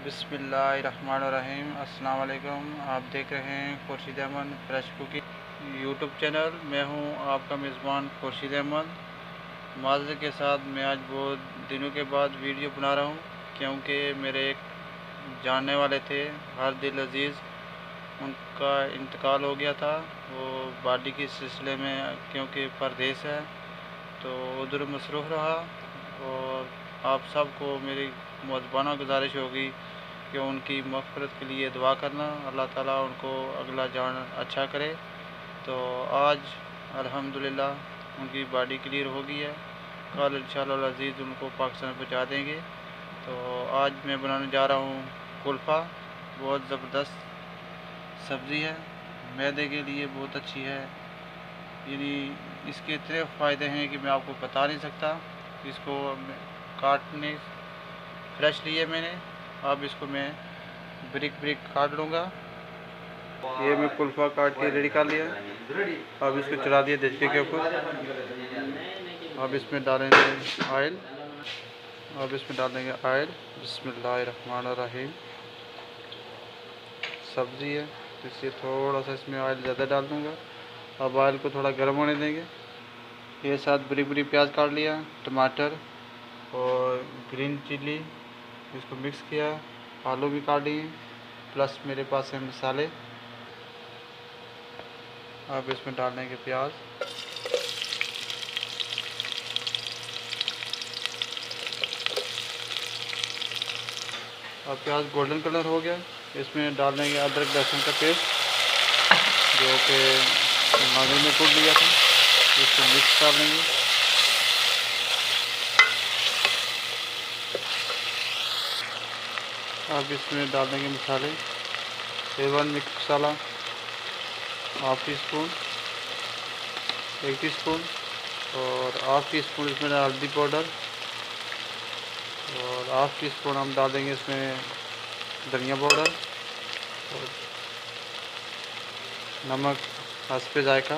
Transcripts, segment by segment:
बिस्मिल्लाहिर्रहमानिर्रहीम। अस्सलाम वालेकुम। आप देख रहे हैं Khurshid Ahmad fresh cooking YouTube channel. मैं हूं आपका मेज़बान खुर्शीद अहमद। माज़रत के साथ मैं आज बहुत दिनों के बाद वीडियो बना रहा हूं, क्योंकि मेरे एक जानने वाले थे हार्दिल अजीज़, उनका इंतकाल हो गया था। वो बॉडी के सिलसिले में क्योंकि परदेश है तो उधर मसरूफ़ रहा। और आप सबको मेरी मुअज़्ज़बाना गुजारिश होगी कि उनकी मग़फ़िरत के लिए दुआ करना, अल्लाह ताला उनको अगला जान अच्छा करे। तो आज अल्हम्दुलिल्लाह उनकी बॉडी क्लियर हो गई है। कल इंशाअल्लाह अज़ीज़ उनको पाकिस्तान पहुंचा देंगे। तो आज मैं बनाने जा रहा हूँ कुल्फ़ा। बहुत ज़बरदस्त सब्ज़ी है, मैदे के लिए बहुत अच्छी है। यानी इसके इतने फ़ायदे हैं कि मैं आपको बता नहीं सकता। इसको काटने फ्रेश लिए मैंने, अब इसको मैं ब्रिक ब्रिक काट लूँगा। ये मैं कुल्फ़ा काट के रेडी कर लिया। अब इसको चला दिया देचके के ऊपर। अब इसमें डालेंगे ऑयल। अब इसमें डालेंगे ऑयल। बिस्मिल्लाहिर्रहमानिर्रहीम। सब्ज़ी है तो इसलिए थोड़ा सा इसमें ऑयल ज़्यादा डाल दूँगा। अब ऑयल को थोड़ा गर्म होने देंगे। ये साथ बड़ी बड़ी प्याज काट लिया, टमाटर और ग्रीन चिली, इसको मिक्स किया। आलू भी काट लिए, प्लस मेरे पास है मसाले। अब इसमें डाल देंगे प्याज। अब प्याज गोल्डन कलर हो गया, इसमें डाल देंगे अदरक लहसुन का पेस्ट जो कि मांगरे में कूट लिया था। इसको मिक्स कर लेंगे। अब इसमें डाल देंगे मसाले। A1 मिक्स मसाला हाफ़ टी स्पून, 1 टीस्पून और हाफ़ टी स्पून इसमें हल्दी पाउडर और हाफ़ टी स्पून हम डाल देंगे इसमें धनिया पाउडर और नमक हस्बे जायका।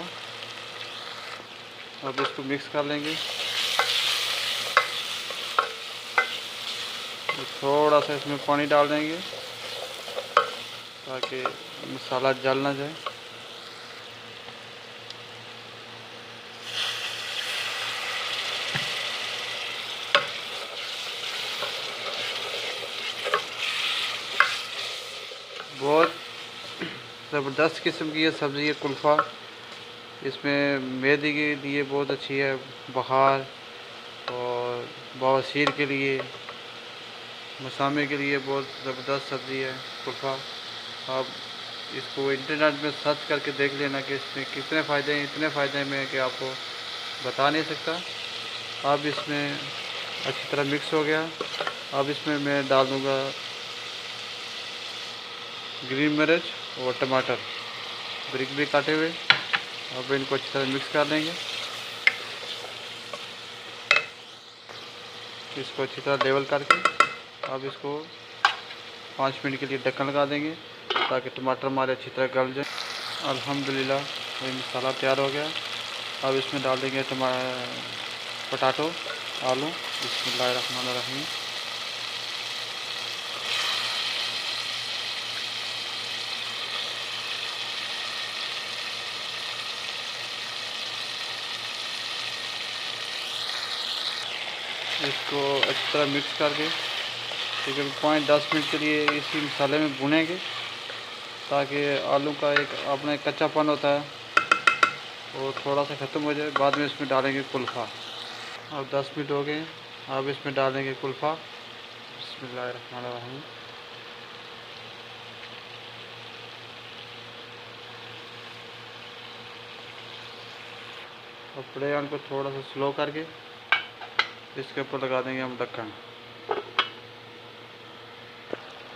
अब इसको मिक्स कर लेंगे। थोड़ा सा इसमें पानी डाल देंगे ताकि मसाला जल ना जाए। बहुत ज़बरदस्त किस्म की ये सब्ज़ी है कुल्फ़ा। इसमें मैदे के लिए बहुत अच्छी है, बुखार और बवासीर के लिए, मसामे के लिए बहुत ज़बरदस्त सब्ज़ी है कुल्फ़ा। आप इसको इंटरनेट में सर्च करके देख लेना कि इसमें कितने फ़ायदे हैं। इतने फ़ायदे में कि आपको बता नहीं सकता। अब इसमें अच्छी तरह मिक्स हो गया। अब इसमें मैं डाल दूँगा ग्रीन मिर्च और टमाटर ब्रिक ब्रिक काटे हुए। अब इनको अच्छी तरह मिक्स कर देंगे। इसको अच्छी तरह लेवल करके अब इसको 5 मिनट के लिए ढक्कन लगा देंगे ताकि टमाटर हमारे अच्छी तरह गल जाए। अल्हम्दुलिल्लाह ये मसाला तैयार हो गया। अब इसमें डाल देंगे पटाटो आलू। बिस्मिल्लाहिर्रहमानिर्रहीम। इसको अच्छी तरह मिक्स करके तकरीबन 5-10 मिनट के लिए इसी मसाले में भुनेंगे ताकि आलू का एक अपना कच्चापन होता है वो थोड़ा सा ख़त्म हो जाए। बाद में इसमें डालेंगे कुल्फ़ा। अब 10 मिनट हो गए। अब इसमें डालेंगे कुल्फ़ा। बिस्मिल्लाहिर्रहमानिर्रहीम। और फ्लेम को थोड़ा सा स्लो करके इसके ऊपर लगा देंगे हम ढक्कन।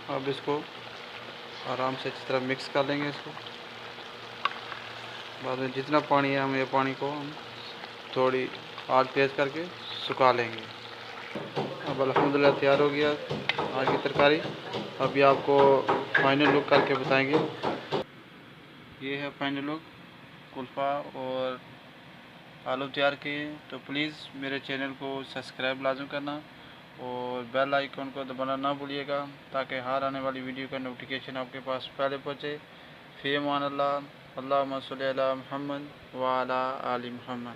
अब इसको आराम से अच्छी तरह मिक्स कर लेंगे। इसको बाद में जितना पानी है हम ये पानी को हम थोड़ी आग तेज़ करके सुखा लेंगे। अब अल्हम्दुलिल्लाह तैयार हो गया आज की तरकारी। अभी आपको फाइनल लुक करके बताएंगे। ये है फाइनल लुक कुल्फ़ा और आलू तैयार किए। तो प्लीज़ मेरे चैनल को सब्सक्राइब लाजम करना और बेल आइकन को दबाना ना भूलिएगा ताकि हर आने वाली वीडियो का नोटिफिकेशन आपके पास पहले पहुँचे। फ़ी अमान अल्लाह। अल्लाहुम्मा सल्ली अला मुहम्मद व अला आलि मुहम्मद।